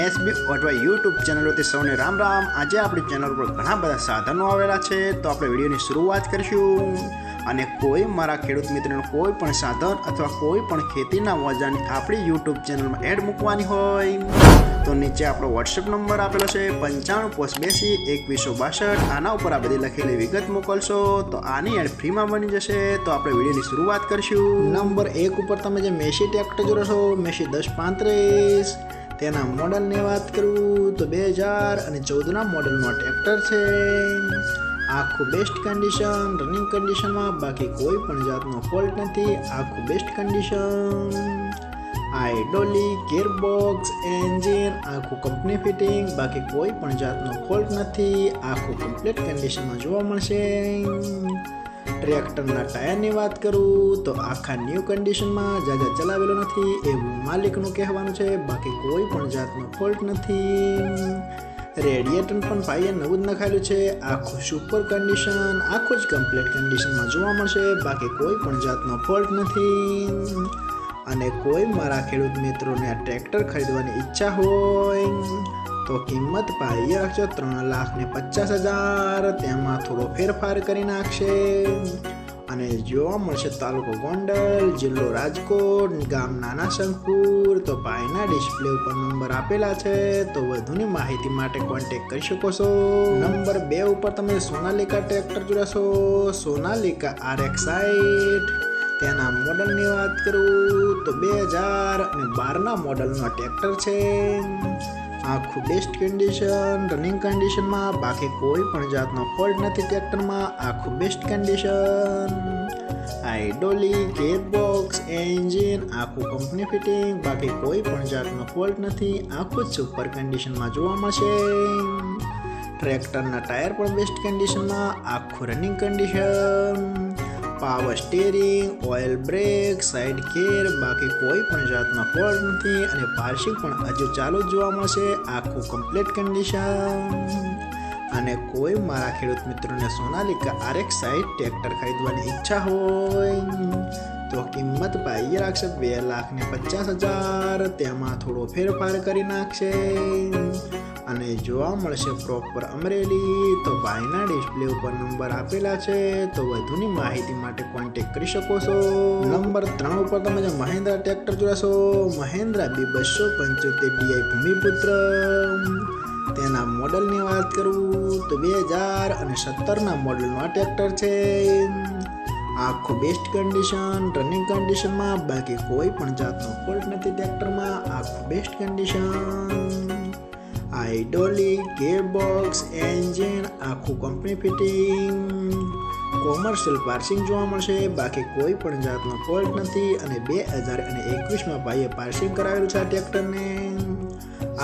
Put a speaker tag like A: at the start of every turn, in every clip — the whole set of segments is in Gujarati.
A: એસબી ઓટવા યુટ્યુબ ચેનલોથી સૌને રામ રામ। આજે આપણી ચેનલ પર ઘણા બધા સાધનો આવેલા છે, તો આપણે વિડીયોની શરૂઆત કરીશું। અને કોઈ મારા ખેડૂત મિત્રોને કોઈ પણ સાધન અથવા કોઈ પણ ખેતીના ઓજારની આપણી યુટ્યુબ ચેનલમાં એડ મૂકવાની હોય તો નીચે આપણો વોટ્સએપ નંબર આપેલો છે 95822162। આના ઉપર આ બધી લખેલી વિગત મોકલશો તો આની એડ ફ્રીમાં બની જશે। તો આપણે વિડીયોની શરૂઆત કરીશું। નંબર 1 ઉપર તમે જે મેસી ટ્રેક્ટર જોડો છો, મેસી 1035, તેના મોડલની વાત કરું તો 2014ના મોડલનો ટ્રેક્ટર છે। આખું બેસ્ટ કન્ડિશન, રનિંગ કન્ડિશનમાં, બાકી કોઈ પણ જાતનો ફોલ્ટ નથી। આખું best condition, hydraulic, gearbox, engine આખું કંપની ફિટિંગ, બાકી કોઈ પણ જાતનો ફોલ્ટ નથી। આખું કમ્પ્લીટ કન્ડિશનમાં જોવા મળશે। ટ્રેક્ટરના ટાયરની વાત કરું તો આખા ન્યૂ કન્ડિશનમાં, જાજા ચલાવેલો નથી એવું માલિકનું કહેવાનું છે, બાકી કોઈ પણ જાતનો ફોલ્ટ નથી। રેડિએટર પણ ભાઈએ નવું જ નખાયેલું છે। આખું સુપર કન્ડિશન, આખું જ કમ્પ્લીટ કન્ડિશનમાં જોવા મળશે, બાકી કોઈ પણ જાતનો ફોલ્ટ નથી। અને કોઈ મારા ખેડૂત મિત્રોને આ ટ્રેક્ટર ખરીદવાની ઈચ્છા હોય તો કિંમત ભાઈએ રાખજો 3,50,000, તેમાં થોડો ફેરફાર કરી નાખશે। અને જોવા મળશે તાલુકો ગોંડલ, જિલ્લો રાજકોટ, ગામ નાના શંખપુર। તો ભાઈના ડિસ્પ્લે ઉપર નંબર આપેલા છે, તો વધુની માહિતી માટે કોન્ટેક્ટ કરી શકો છો। નંબર 2 ઉપર તમે સોનાલિકા ટ્રેક્ટર જોડાશો, સોનાલિકા RX60, તેના મોડલની વાત કરું તો 2012ના મોડલનો ટ્રેક્ટર છે। આખું બેસ્ટ કન્ડિશન, રનિંગ કન્ડિશનમાં, બાકી કોઈ પણ જાતનો ફોલ્ટ નથી ટ્રેક્ટરમાં। આખું best condition, hydraulic, gearbox, engine આખું કંપની ફિટિંગ, બાકી કોઈ પણ જાતનો ફોલ્ટ નથી। આખું જ સુપર કન્ડિશનમાં જોવા મળશે। ટ્રેક્ટરના ટાયર પણ બેસ્ટ કન્ડિશનમાં, આખું running condition, power steering, oil break, side gear, બાકી કોઈ પણ જાતનો ફોલ્ટ નથી। અને પાર્સિંગ પણ હજુ ચાલુ જ જોવા મળશે। આખું કમ્પ્લીટ કન્ડિશન। અને કોઈ મારા ખેડૂત મિત્રોને સોનાલિકા RX60 ટ્રેક્ટર ખરીદવાની ઈચ્છા હોય તો કિંમત ભાઈએ રાખશે 2,50,000, તેમાં થોડો ફેરફાર કરી નાખશે। અને જોવા મળશે પ્રોપર અમરેલી। તો ભાઈના ડિસ્પ્લે ઉપર નંબર આપેલા છે, તો વધુની માહિતી માટે કોન્ટેક્ટ કરી શકો છો। નંબર 3 ઉપર તમે જે મહિન્દ્રા ટ્રેક્ટર જોડાશો, મહિન્દ્રા B275DI ભૂમિપુત્ર, તેના મોડલની વાત કરું તો 2017ના મોડલનો આ ટ્રેક્ટર છે। આખું બેસ્ટ કન્ડિશન, રનિંગ કન્ડિશનમાં, બાકી કોઈ પણ જાતનો ફોલ્ટ નથી ટ્રેક્ટરમાં। આખું best condition, hydraulic, gearbox, engine આખું કંપની ફિટિંગ, કોમર્શિયલ પાર્સિંગ જોવા મળશે, બાકી કોઈ પણ જાતનો ફોલ્ટ નથી। અને 2021માં ભાઈએ પાર્સિંગ કરાવેલું છે આ ટ્રેક્ટરને।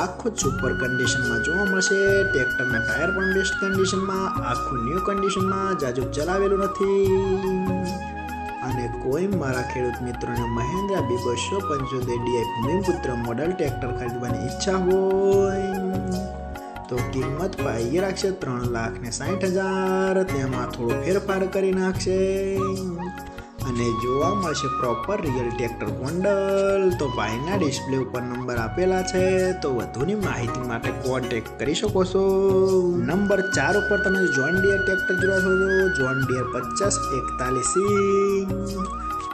A: આખું સુપર કન્ડિશનમાં જોવા મળશે। ટ્રેક્ટરના ટાયર પણ બેસ્ટ કન્ડિશનમાં, આખું ન્યૂ કન્ડિશનમાં, જાજુ ચલાવેલું નથી। અને કોઈ મારા ખેડૂત મિત્રોને Mahindra B275DI Bhumiputra model tractor ખરીદવાની ઈચ્છા હોય તો કિંમત ભાઈએ રાખશે 3,60,000, તેમાં થોડો ફેરફાર કરી નાખશે। અને જોવા મળશે પ્રોપર રિયલ ટ્રેક્ટર ગોંડલ। તો ભાઈના ડિસ્પ્લે ઉપર નંબર આપેલા છે, તો વધુની માહિતી માટે કોન્ટેક્ટ કરી શકો છો। નંબર 4 ઉપર તમે જોન ડિયર ટ્રેક્ટર જોડાશો, જોન ડિયર 5041,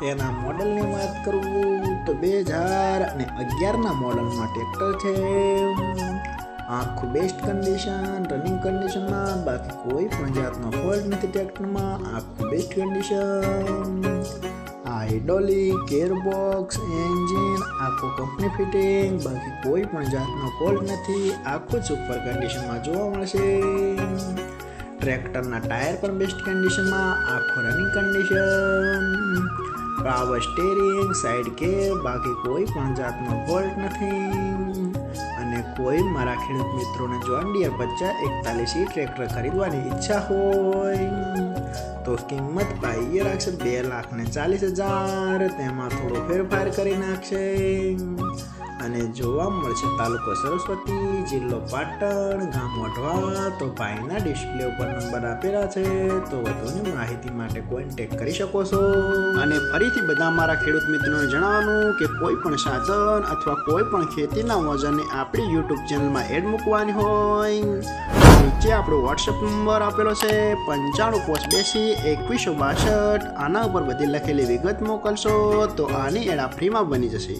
A: તેના મોડલની વાત કરું તો 2011ના મોડલમાં ટ્રેક્ટર છે। આખું બેસ્ટ કન્ડિશન, રનિંગ કન્ડિશનમાં, બાકી કોઈ પણ જાતનો ફોલ્ટ નથી ટ્રેક્ટરમાં। આખું best condition, hydraulic, gearbox, engine આખું કંપની ફિટિંગ, બાકી કોઈ પણ જાતનો ફોલ્ટ નથી। આખું સુપર કન્ડિશનમાં જોવા મળશે। ટ્રેક્ટરના ટાયર પણ બેસ્ટ કન્ડિશનમાં, આખું running condition, power steering, side gear, બાકી કોઈ પણ જાતનો ફોલ્ટ નથી। અને કોઈ મારા ખેડૂત મિત્રોને જોન ડિયર 5041 ટ્રેક્ટર ખરીદવાની ઈચ્છા હોય તો કિંમત ભાઈએ રાખશે 2,40,000, તેમાં થોડો ફેરફાર કરી નાખશે। અને જોવા મળશે તાલુકો સરસ્વતી, જિલ્લો પાટણ, ગામ વઢવા. તો ભાઈના ડિસ્પ્લે ઉપર નંબર આપેલા છે, તો વધુની માહિતી માટે કોન્ટેક્ટ કરી શકો છો. અને ફરીથી બધા મારા ખેડૂત મિત્રોને જણાવવાનું કે કોઈ પણ સાધન અથવા કોઈ પણ ખેતીના વજનને આપણી યુટ્યુબ ચેનલમાં એડ મૂકવાની હોય, નીચે આપણો વોટ્સએપ નંબર આપેલો છે 95822162. આના ઉપર બધી લખેલી વિગત મોકલશો તો આની એડ ફ્રીમાં બની જશે.